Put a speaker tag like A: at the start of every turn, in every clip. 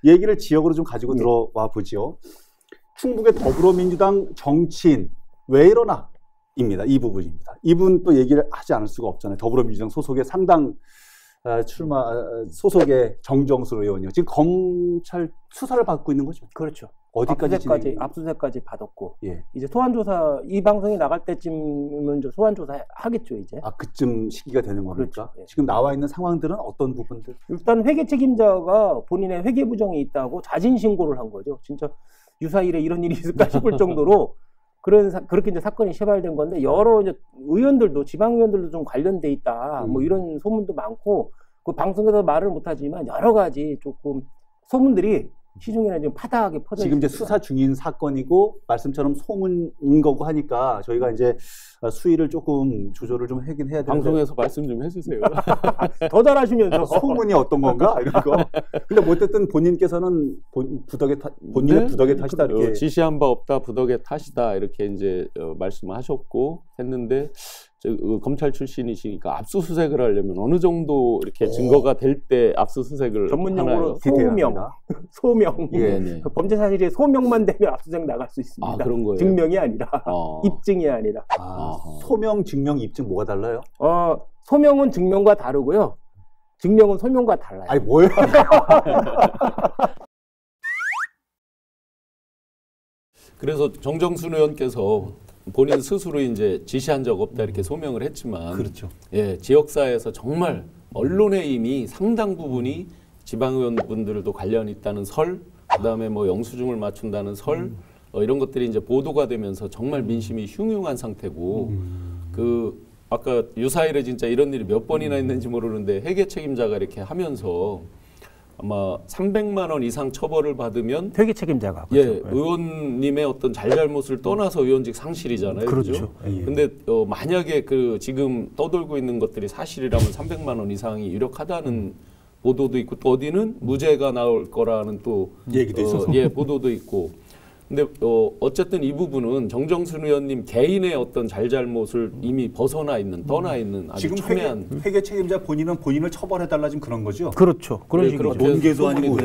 A: 얘기를 지역으로 좀 가지고 들어와 보죠. 충북의 더불어민주당 정치인 왜 이러나? 입니다. 이 부분입니다. 이분 또 얘기를 하지 않을 수가 없잖아요. 더불어민주당 소속의 상당 출마 소속의 정정수 의원이요. 지금 검찰 수사를 받고 있는 거죠.
B: 그렇죠.
A: 어디까지
B: 압수수색까지 받았고
A: 예.
B: 이제 소환조사 이 방송이 나갈 때쯤은 소환조사 하겠죠 이제.
A: 아 그쯤 시기가 되는 겁니까?
B: 그렇죠. 예.
A: 지금 나와 있는 상황들은 어떤 부분들?
B: 일단 회계 책임자가 본인의 회계 부정이 있다고 자진 신고를 한 거죠. 진짜 유사일에 이런 일이 있을까 싶을 정도로 그렇게 이제 사건이 시발된 건데 여러 이제 의원들도 지방 의원들도 좀 관련돼 있다. 뭐 이런 소문도 많고 그 방송에서 말을 못하지만 여러 가지 조금 소문들이 시중에는 지금 파다하게 퍼져
A: 지금
B: 있습니다.
A: 이제 수사 중인 사건이고 말씀처럼 소문인 거고 하니까 저희가 이제 수위를 조금 조절을 좀 하긴 해야 되는데
C: 방송에서 말씀 좀 해주세요.
B: 더 잘하시면서
A: 소문이 어떤 건가 이런 거. 근데 뭐 어쨌든 본인께서는 본인의
C: 네?
A: 부덕의 탓이다 이렇게
C: 지시한 바 없다 부덕의 탓이다 이렇게 이제 말씀하셨고 했는데 검찰 출신이시니까 압수수색을 하려면 어느 정도 이렇게 증거가 될 때 압수수색을
B: 전문용어로
A: 하나요?
B: 소명.
C: 예.
B: 범죄 사실이 소명만 되면 압수수색 나갈 수 있습니다.
C: 아, 그런 거예요?
B: 증명이 아니라 입증이 아니라.
A: 소명, 증명, 입증 뭐가 달라요?
B: 소명은 증명과 다르고요. 증명은 소명과 달라요.
A: 아니 뭐예요?
C: 그래서 정정순 의원께서 본인 스스로 이제 지시한 적 없다 이렇게 소명을 했지만,
A: 그렇죠.
C: 예, 지역사회에서 정말 언론의 힘이 상당 부분이 지방의원분들도 관련 있다는 설, 그다음에 뭐 영수증을 맞춘다는 설, 이런 것들이 이제 보도가 되면서 정말 민심이 흉흉한 상태고, 아까 유사일에 진짜 이런 일이 몇 번이나 있는지 모르는데 회계 책임자가 이렇게 하면서 아마 300만 원 이상 처벌을 받으면
B: 회계 책임자가
C: 그렇죠. 의원님의 어떤 잘잘못을 떠나서 의원직 상실이잖아요.
B: 그렇죠.
C: 근데 만약에 지금 떠돌고 있는 것들이 사실이라면 300만 원 이상이 유력하다는 보도도 있고 또 어디는 무죄가 나올 거라는 또
A: 얘기도 있어서
C: 보도도 있고. 근데 어쨌든 이 부분은 정정순 의원님 개인의 어떤 잘잘못을 이미 벗어나 있는 떠나 있는 아주
A: 지금
C: 첨예한
A: 회계 책임자 본인은 본인을 처벌해달라 지금 그런 거죠?
B: 그렇죠. 그런 식으로
A: 논계도 아니고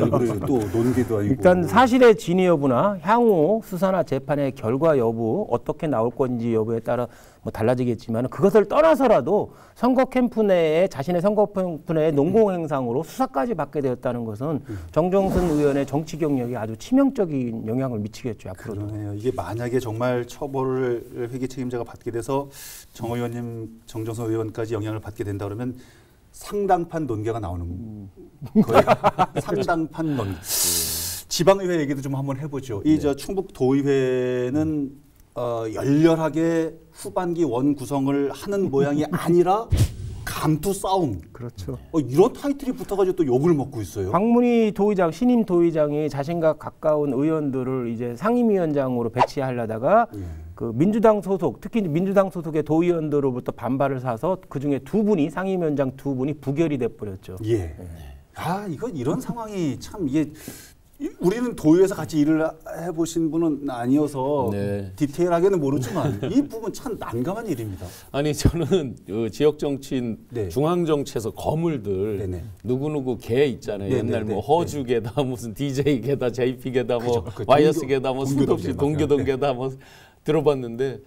A: 또 논계도 아니고
B: 일단 사실의 진위 여부나 향후 수사나 재판의 결과 여부 어떻게 나올 건지 여부에 따라 뭐 달라지겠지만 그것을 떠나서라도 선거 캠프 내에 자신의 선거 캠프 내에 농공행상으로 수사까지 받게 되었다는 것은 정정순 의원의 정치 경력이 아주 치명적인 영향을 미치겠죠. 앞으로도.
A: 그러네요. 이게 만약에 정말 처벌을 회계 책임자가 받게 돼서 정 의원님, 정정순 의원까지 영향을 받게 된다 그러면 상당판 논계가 나오는 거예요. 상당판 논계. 지방의회 얘기도 좀 한번 해보죠. 저 충북 도의회는 열렬하게 후반기 원 구성을 하는 모양이 아니라 감투 싸움.
B: 그렇죠.
A: 이런 타이틀이 붙어가지고 또 욕을 먹고 있어요.
B: 박문희 도의장, 신임 도의장이 자신과 가까운 의원들을 이제 상임위원장으로 배치하려다가 그 민주당 소속, 특히 민주당 소속의 도의원들로부터 반발을 사서 그 중에 상임위원장 두 분이 부결이 돼버렸죠.
A: 예. 이런 상황이 참 이게. 우리는 도의회에서 같이 일을 해보신 분은 아니어서 디테일하게는 모르지만 이 부분 참 난감한 일입니다.
C: 아니 저는 지역 정치인 중앙 정치에서 거물들 누구누구 개 있잖아요. 옛날 뭐 허주 개다 무슨 DJ 개다 JP 개다 뭐 와이어스 개다 뭐 수도 없이 동교동 개다 뭐 들어봤는데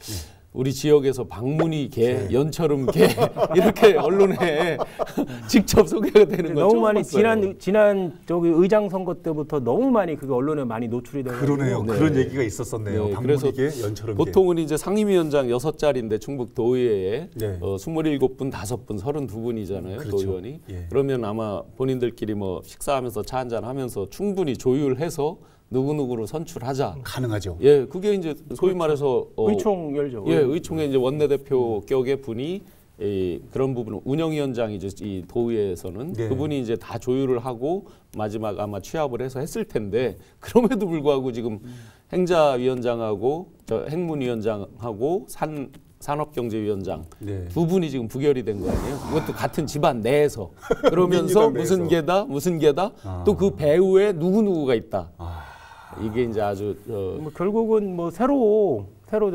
C: 우리 지역에서 박문희 개, 연철음 개 이렇게 언론에 직접 소개가 되는 건
B: 너무 많이
C: 봤어요.
B: 지난 의장 선거 때부터 너무 많이 그게 언론에 많이 노출이 되고
A: 그러네요. 그런 얘기가 있었었네요.
C: 그래서
A: 개, 연철음
C: 보통은 이제 상임위원장 6자리인데 충북 도의회에 27분, 5분, 32분이잖아요.
A: 그렇죠.
C: 도의원이. 그러면 아마 본인들끼리 뭐 식사하면서 차 한잔 하면서 충분히 조율해서 누구누구로 선출하자.
A: 가능하죠.
C: 예, 그게 이제 소위 말해서
B: 의총 열죠.
C: 예, 의총의 이제 원내대표 격의 분이 그런 부분은 운영위원장이죠. 이 도의회에서는 그분이 이제 다 조율을 하고 마지막 아마 취합을 해서 했을 텐데 그럼에도 불구하고 지금 행자위원장하고 행문위원장하고 산업경제위원장 두 분이 지금 부결이 된 거 아니에요? 그것도 같은 집안 내에서 그러면서 무슨 개다 또 그 배후에 누구누구가 있다. 이게 이제 아주
B: 결국은 뭐 새로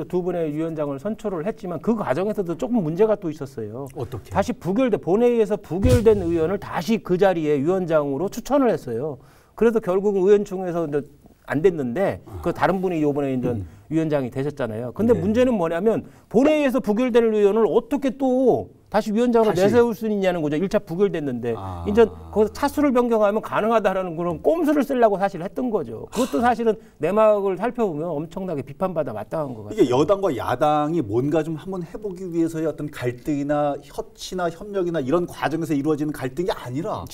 B: 두 분의 위원장을 선출을 했지만 그 과정에서도 조금 문제가 또 있었어요.
A: 어떻게?
B: 다시 본회의에서 부결된 의원을 다시 그 자리에 위원장으로 추천을 했어요. 그래서 결국은 의원총회에서 이제 안 됐는데 그 다른 분이 이번에 이제 위원장이 되셨잖아요. 근데
A: 네.
B: 문제는 뭐냐면 본회의에서 부결되는 의원을 어떻게 또 다시 위원장으로 내세울 수 있냐는 거죠. 1차 부결됐는데 이제 거기서 차수를 변경하면 가능하다라는 그런 꼼수를 쓰려고 사실 했던 거죠. 그것도 사실은 내막을 살펴보면 엄청나게 비판받아 마땅한 것 같아요.
A: 이게 여당과 야당이 뭔가 좀 한번 해보기 위해서의 어떤 갈등이나 협치나 협력이나 이런 과정에서 이루어지는 갈등이 아니라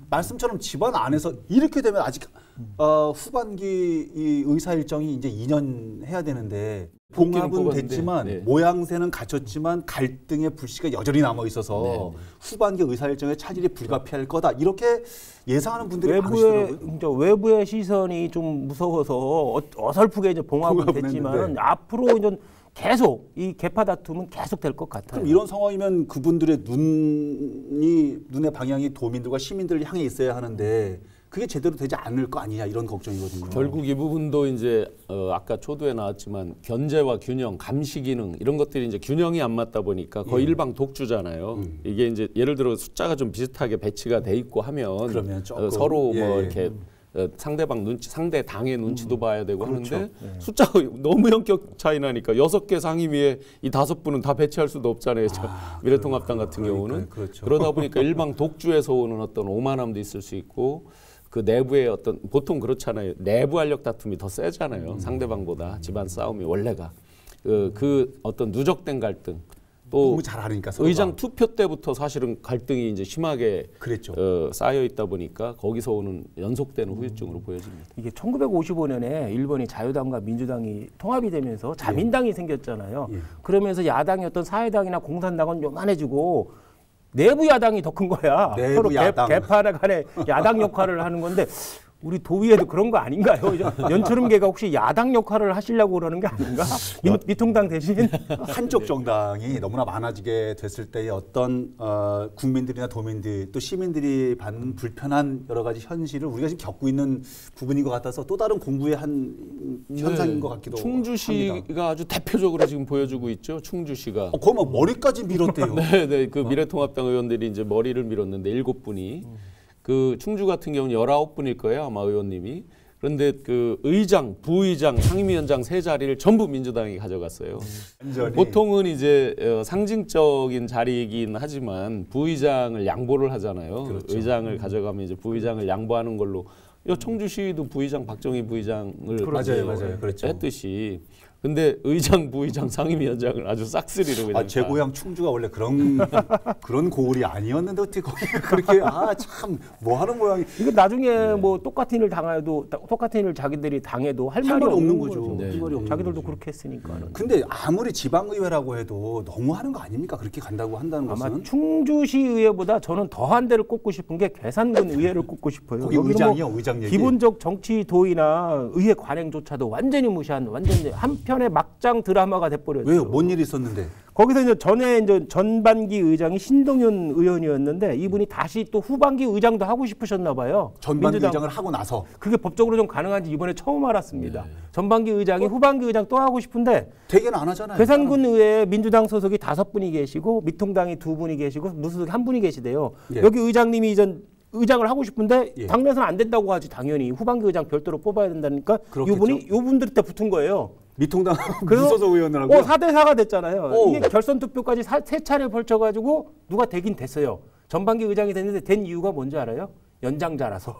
A: 말씀처럼 집안 안에서 이렇게 되면 아직 후반기 이 의사 일정이 이제 2년 해야 되는데 봉합은 됐지만 네. 모양새는 갖췄지만 갈등의 불씨가 여전히 남아 있어서 네. 후반기 의사 일정에 차질이 불가피할 거다 이렇게 예상하는 분들이 많으시더라고요.
B: 외부의 시선이 좀 무서워서 어설프게 이제 봉합은 됐지만 했는데. 앞으로 이제 계속 이 개파 다툼은 계속 될 것 같아요.
A: 그럼 이런 상황이면 그분들의 눈의 방향이 도민들과 시민들을 향해 있어야 하는데. 그게 제대로 되지 않을 거 아니냐 이런 걱정이거든요.
C: 결국 이 부분도 이제 아까 초두에 나왔지만 견제와 균형, 감시 기능 이런 것들이 이제 균형이 안 맞다 보니까 거의 일방 독주잖아요. 이게 이제 예를 들어 숫자가 좀 비슷하게 배치가 돼 있고 하면
A: 그러면 조금,
C: 서로 뭐 이렇게 상대방 눈치, 상대 당의 눈치도 봐야 되고 그렇죠. 하는데 숫자가 너무 형격 차이 나니까 6개 상임위에 이 5분은 다 배치할 수도 없잖아요. 미래통합당 같은 경우는
A: 그렇죠.
C: 그러다 보니까 일방 독주에서 오는 어떤 오만함도 있을 수 있고. 그 내부의 어떤 보통 그렇잖아요. 내부 알력 다툼이 더 세잖아요. 상대방보다 집안 싸움이 원래가 그 어떤 누적된 갈등 또
A: 너무 잘 아니까
C: 의장 투표 때부터 사실은 갈등이 이제 심하게
A: 그랬죠.
C: 쌓여 있다 보니까 거기서 오는 연속되는 후유증으로 보여집니다.
B: 이게 1955년에 일본이 자유당과 민주당이 통합이 되면서 자민당이 생겼잖아요. 그러면서 야당이 어떤 사회당이나 공산당은 요만해지고 내부 야당이 더 큰 거야. 서로 개파 간의 야당 역할을 하는 건데 우리 도의회도 그런 거 아닌가요? 연초름계가 혹시 야당 역할을 하시려고 그러는 게 아닌가? 미통당 대신
A: 한쪽 정당이 너무나 많아지게 됐을 때의 어떤 국민들이나 도민들 또 시민들이 받는 불편한 여러 가지 현실을 우리가 지금 겪고 있는 부분인 것 같아서 또 다른 공부의 한 현상인 것 같기도
C: 충주시가
A: 합니다.
C: 아주 대표적으로 지금 보여주고 있죠. 충주시가.
A: 거의 막 머리까지 밀었대요.
C: 네, 그 미래통합당 의원들이 이제 머리를 밀었는데 7분이. 그 충주 같은 경우는 19분일 거예요, 아마 의원님이. 그런데 그 의장, 부의장, 상임위원장 3자리를 전부 민주당이 가져갔어요. 보통은 이제 상징적인 자리이긴 하지만 부의장을 양보를 하잖아요. 그렇죠. 의장을 가져가면 이제 부의장을 양보하는 걸로 청주시도 부의장 박정희 부의장을
A: 맞아요. 그렇죠.
C: 했듯이. 근데 의장, 부의장, 상임위원장을 아주 싹쓸이로 그냥.
A: 제 고향 충주가 원래 그런 고을이 아니었는데 어떻게 거기 그렇게 참 뭐 하는 모양이.
B: 이거 나중에 뭐 똑같은 일 당해도 똑같은 일 자기들이 당해도 할 말이 없는 거죠. 자기들도 그렇게 했으니까.
A: 근데 아무리 지방의회라고 해도 너무 하는 거 아닙니까? 그렇게 간다고 한다는 것은.
B: 아마 충주시 의회보다 저는 더한 데를 꼽고 싶은 게 괴산군 의회를 꼽고 싶어요.
A: 거기 의장이요, 의장 얘기.
B: 기본적 정치 도의나 의회 관행조차도 완전히 무시한 완전히 한편의 막장 드라마가 돼버렸죠.
A: 왜요? 뭔 일이 있었는데?
B: 거기서 이제 전에 이제 전반기 의장이 신동윤 의원이었는데 이분이 다시 또 후반기 의장도 하고 싶으셨나 봐요.
A: 전반기 의장을 하고 나서.
B: 그게 법적으로 좀 가능한지 이번에 처음 알았습니다. 전반기 의장이 후반기 의장 또 하고 싶은데
A: 대개는 안 하잖아요.
B: 괴산군 의회에 민주당 소속이 5분이 계시고 미통당이 2분이 계시고 무소속이 1분이 계시대요. 여기 의장님이 이전 의장을 하고 싶은데 당내에서는 안 된다고 하지. 당연히 후반기 의장 별도로 뽑아야 된다니까 이분이 요분들한테 붙은 거예요.
A: 미통당 무소속 의원을 하고
B: 4대4가 됐잖아요. 이게 결선 투표까지 3차례 벌쳐가지고 누가 되긴 됐어요. 전반기 의장이 됐는데 된 이유가 뭔지 알아요? 연장자라서.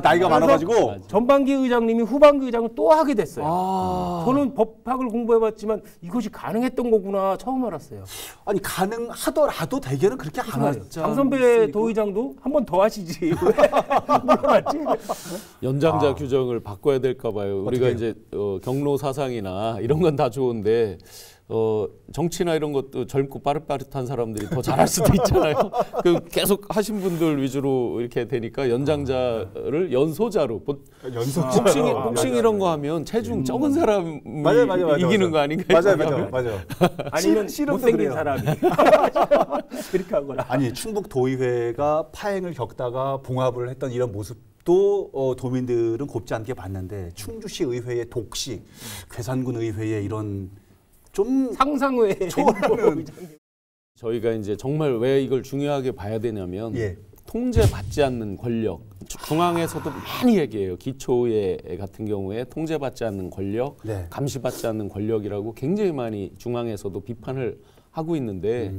A: 나이가 많아가지고
B: 전반기 의장님이 후반기 의장을 또 하게 됐어요. 저는 법학을 공부해봤지만 이것이 가능했던 거구나 처음 알았어요.
A: 아니 가능하더라도 대개는 그렇게 안 하죠.
B: 장선배 도의장도 한 번 더 하시지. 맞지?
C: 연장자 규정을 바꿔야 될까 봐요. 우리가 이제 경로 사상이나 이런 건 다 좋은데 정치나 이런 것도 젊고 빠릿빠릿한 사람들이 더 잘할 수도 있잖아요. 그 계속 하신 분들 위주로 이렇게 되니까 연장자를 연소자로 복싱 이런 거 하면 체중 적은 사람이 이기는 거 아닌가요?
A: 맞아요.
B: 아니면 못생긴 사람이 이렇게 하거나.
A: 아니 충북 도의회가 파행을 겪다가 봉합을 했던 이런 모습도 도민들은 곱지 않게 봤는데 충주시 의회의 독식, 괴산군 의회의 이런 좀
B: 상상외에
A: 초월하는
C: 저희가 이제 정말 왜 이걸 중요하게 봐야 되냐면 통제받지 않는 권력, 중앙에서도 많이 얘기해요. 기초의회 같은 경우에 통제받지 않는 권력,
A: 네.
C: 감시받지 않는 권력이라고 굉장히 많이 중앙에서도 비판을 하고 있는데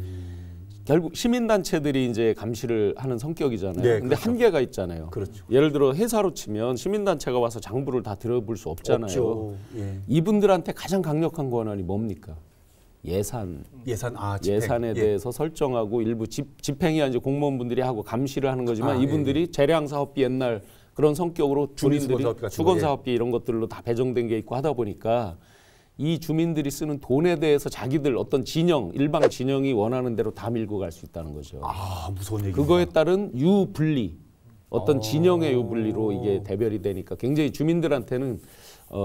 C: 결국 시민단체들이 이제 감시를 하는 성격이잖아요.
A: 네,
C: 근데
A: 그렇죠.
C: 한계가 있잖아요.
A: 그렇죠.
C: 예를 들어 회사로 치면 시민단체가 와서 장부를 다 들어볼 수 없잖아요.
A: 없죠. 예.
C: 이분들한테 가장 강력한 권한이 뭡니까? 예산.
A: 집행.
C: 예산에
A: 예.
C: 대해서 설정하고 일부 집행이 이제 공무원분들이 하고 감시를 하는 거지만
A: 예.
C: 이분들이 재량사업비 옛날 그런 성격으로 주민들이
A: 주민수건사업비 같은
C: 수건사업비 이런 것들로 다 배정된 게 있고 하다 보니까 이 주민들이 쓰는 돈에 대해서 자기들 어떤 진영, 일방 진영이 원하는 대로 다 밀고 갈 수 있다는 거죠.
A: 무서운 얘기.
C: 그거에 따른 유분리, 어떤 진영의 유분리로 이게 대별이 되니까 굉장히 주민들한테는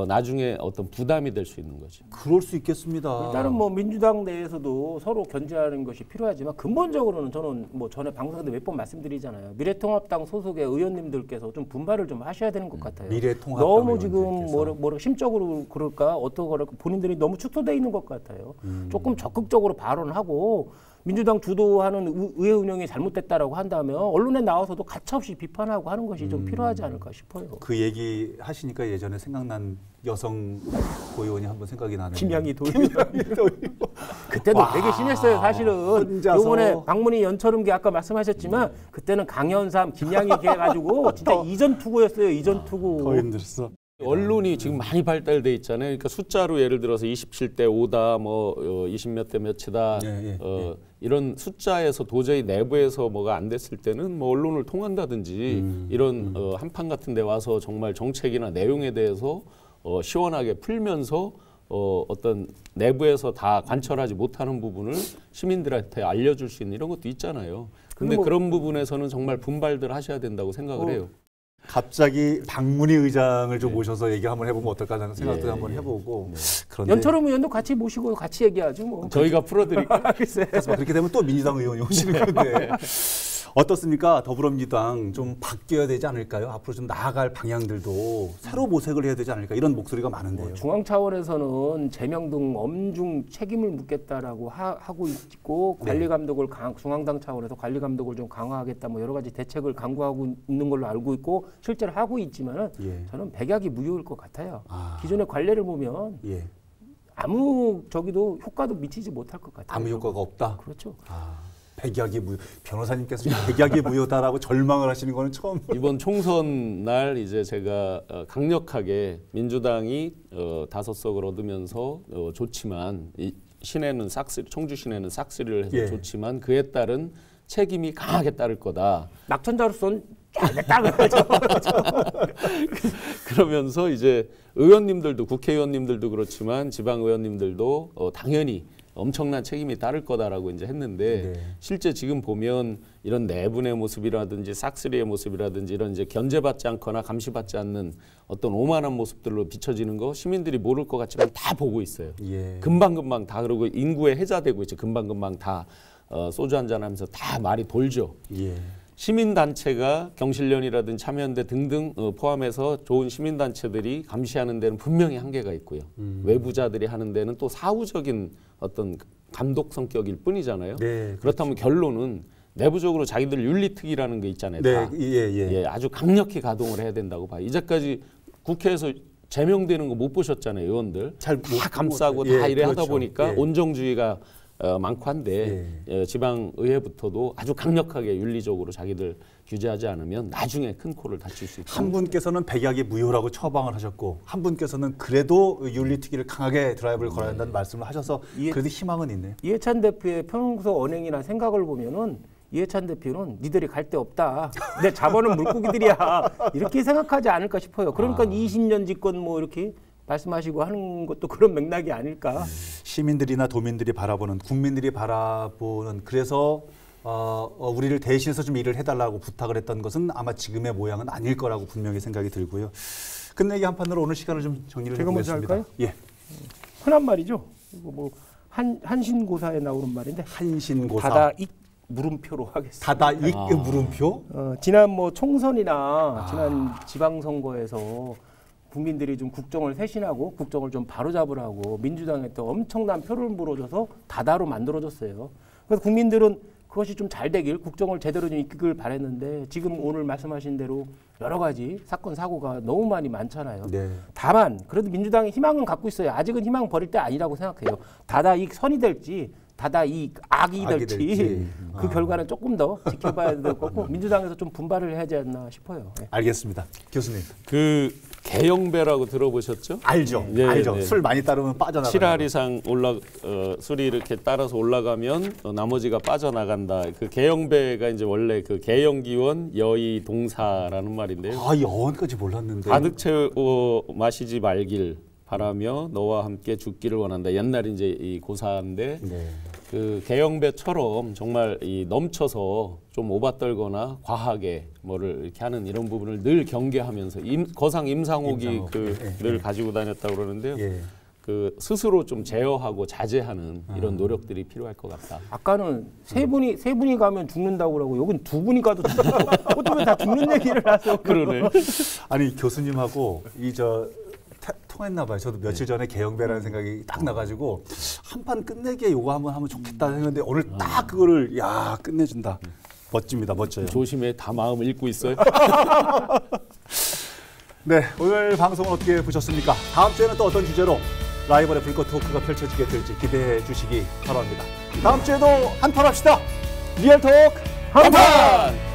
C: 나중에 어떤 부담이 될 수 있는 거죠.
A: 그럴 수 있겠습니다.
B: 일단은 뭐 민주당 내에서도 서로 견제하는 것이 필요하지만 근본적으로는 저는 뭐 전에 방송에도 몇 번 말씀드리잖아요. 미래통합당 소속의 의원님들께서 좀 분발을 좀 하셔야 되는 것 같아요.
A: 미래통합당
B: 너무 지금
A: 의원들께서.
B: 뭐라 심적으로 그럴까 어떻게 그럴까 본인들이 너무 축소돼 있는 것 같아요. 조금 적극적으로 발언하고 민주당 주도하는 의회 운영이 잘못됐다라고 한다면 언론에 나와서도 가차없이 비판하고 하는 것이 좀 필요하지 않을까 싶어요.
A: 그 얘기 하시니까 예전에 생각난 여성 고의원이 한 번 생각이 나네요.
B: 김양희 도의원. 그때도 되게 심했어요. 사실은
A: 혼자서.
B: 요번에 박문희 연철음계 아까 말씀하셨지만 그때는 강현삼, 김양희 이렇게 해가지고 진짜 이전 투구였어요. 이전 투구.
A: 더 힘들었어.
C: 언론이 지금 많이 발달돼 있잖아요. 그러니까 숫자로 예를 들어서 27대 5다, 뭐 20몇 대 몇이다, 이런 숫자에서 도저히 내부에서 뭐가 안 됐을 때는 뭐 언론을 통한다든지 이런 한판 같은 데 와서 정말 정책이나 내용에 대해서 시원하게 풀면서 어떤 내부에서 다 관철하지 못하는 부분을 시민들한테 알려줄 수 있는 이런 것도 있잖아요. 근데 그런 부분에서는 정말 분발들 하셔야 된다고 생각을 해요.
A: 갑자기 박문희 의장을 좀 모셔서 얘기 한번 해보면 어떨까 하는 생각도 한번 해보고. 그런데
B: 연철음 의원도 같이 모시고 같이 얘기하죠. 뭐.
C: 저희가 풀어드릴까요?
A: 그렇게 되면 또 민주당 의원이 오시는 건데 어떻습니까? 더불어민주당 좀 바뀌어야 되지 않을까요? 앞으로 좀 나아갈 방향들도 새로 모색을 해야 되지 않을까 이런 목소리가 많은데요.
B: 중앙 차원에서는 제명 등 엄중 책임을 묻겠다라고 하고 있고 관리 감독을 중앙당 차원에서 관리 감독을 좀 강화하겠다 뭐 여러 가지 대책을 강구하고 있는 걸로 알고 있고 실제로 하고 있지만은 저는 백약이 무효일 것 같아요. 기존의 관례를 보면 아무 저기도 효과도 미치지 못할 것 같아요.
A: 아무 효과가 없다.
B: 그렇죠.
A: 백약이 무효. 변호사님께서 백약이 무효다라고 절망을 하시는 거는 처음.
C: 이번 총선 날 이제 제가 강력하게 민주당이 5석을 얻으면서 좋지만 시내는 싹쓸이, 청주 시내는 싹쓸이를 해서 좋지만 그에 따른 책임이 강하게 따를 거다.
B: 낙천자로서는 쫙 그러죠.
C: 그러면서 이제 의원님들도 국회의원님들도 그렇지만 지방 의원님들도 당연히 엄청난 책임이 따를 거다라고 이제 했는데 실제 지금 보면 이런 내분의 모습이라든지 싹쓸이의 모습이라든지 이런 이제 견제받지 않거나 감시받지 않는 어떤 오만한 모습들로 비춰지는 거 시민들이 모를 것 같지만 다 보고 있어요. 금방금방 다 그러고 인구에 해자되고 있죠. 금방금방 다 소주 한잔 하면서 다 말이 돌죠. 시민단체가 경실련이라든지 참여연대 등등 포함해서 좋은 시민단체들이 감시하는 데는 분명히 한계가 있고요. 외부자들이 하는 데는 또 사후적인 어떤 감독 성격일 뿐이잖아요. 그렇다면 결론은 내부적으로 자기들 윤리특위라는 게 있잖아요. 다. 아주 강력히 가동을 해야 된다고 봐요. 이제까지 국회에서 제명되는 거 못 보셨잖아요. 의원들. 다 감싸고 다 이래 하다 보니까 온정주의가 많고 한데 지방의회부터도 아주 강력하게 윤리적으로 자기들 규제하지 않으면 나중에 큰 코를 다칠 수 있다.
A: 한 분께서는 백약이 무효라고 처방을 하셨고 한 분께서는 그래도 윤리특위를 강하게 드라이브를 걸어야 한다는 말씀을 하셔서 그래도 희망은 있네요.
B: 이해찬 대표의 평소 언행이나 생각을 보면은 이해찬 대표는 니들이 갈 데 없다. 내 자본은 물고기들이야. 이렇게 생각하지 않을까 싶어요. 그러니까 20년 집권 뭐 이렇게 말씀하시고 하는 것도 그런 맥락이 아닐까.
A: 시민들이나 도민들이 바라보는 국민들이 바라보는 그래서 우리를 대신해서 좀 일을 해달라고 부탁을 했던 것은 아마 지금의 모양은 아닐 거라고 분명히 생각이 들고요. 끝내기 한판으로 오늘 시간을 좀 정리를 해보겠습니다.
B: 제가 먼저 할까요? 흔한 말이죠. 이거 뭐 한신고사에 나오는 말인데
A: 한신고사.
B: 다다익 물음표로 하겠습니다.
A: 다다익 물음표?
B: 지난 뭐 총선이나 지난 지방선거에서 국민들이 좀 국정을 쇄신하고 국정을 좀 바로잡으라고 민주당에 또 엄청난 표를 물어줘서 다다로 만들어줬어요. 그래서 국민들은 그것이 좀 잘 되길 국정을 제대로 좀 이끌길 바랬는데 지금 오늘 말씀하신 대로 여러 가지 사건 사고가 너무 많이 많잖아요.
A: 네.
B: 다만 그래도 민주당이 희망은 갖고 있어요. 아직은 희망 버릴 때 아니라고 생각해요. 다다익 선이 될지 다다익 악이 될지 그 결과는 조금 더 지켜봐야 될 거고 민주당에서 좀 분발을 해야 하지 않나 싶어요. 네.
A: 알겠습니다. 교수님.
C: 그 개영배라고 들어보셨죠?
A: 알죠.
C: 네,
A: 알죠.
C: 네.
A: 술 많이 따르면 빠져나가는
C: 7할 이상 술이 이렇게 따라서 올라가면 나머지가 빠져나간다. 그 개영배가 이제 원래 그 개영기원 여의 동사라는 말인데요.
A: 아, 이 어원까지 몰랐는데.
C: 가득 채워 마시지 말길 바라며 너와 함께 죽기를 원한다. 옛날 이제 이 고사인데
A: 네.
C: 그 개영배처럼 정말 이 넘쳐서 좀 오바떨거나 과하게 뭐를 이렇게 하는 이런 부분을 늘 경계하면서 거상 임상옥이 늘 가지고 다녔다고 그러는데요.
A: 예.
C: 그 스스로 좀 제어하고 자제하는 이런 노력들이 필요할 것 같다.
B: 아까는 세 분이 가면 죽는다고 그러고 여긴 두 분이 가도 죽는다고 어쩌면 다 죽는 얘기를 하세요.
C: 그러네.
A: 아니 교수님하고 통했나 봐요. 저도 며칠 전에 개영배라는 생각이 딱 나가지고 한 판 끝내기에 요거 한번 하면 좋겠다 했는데 오늘 딱 그거를 끝내준다. 멋집니다. 멋져요.
C: 조심해. 다 마음을 읽고 있어요.
A: 네, 오늘 방송은 어떻게 보셨습니까? 다음 주에는 또 어떤 주제로 라이벌의 불꽃 토크가 펼쳐지게 될지 기대해 주시기 바랍니다. 다음 주에도 한판 합시다. 리얼 토크 한판!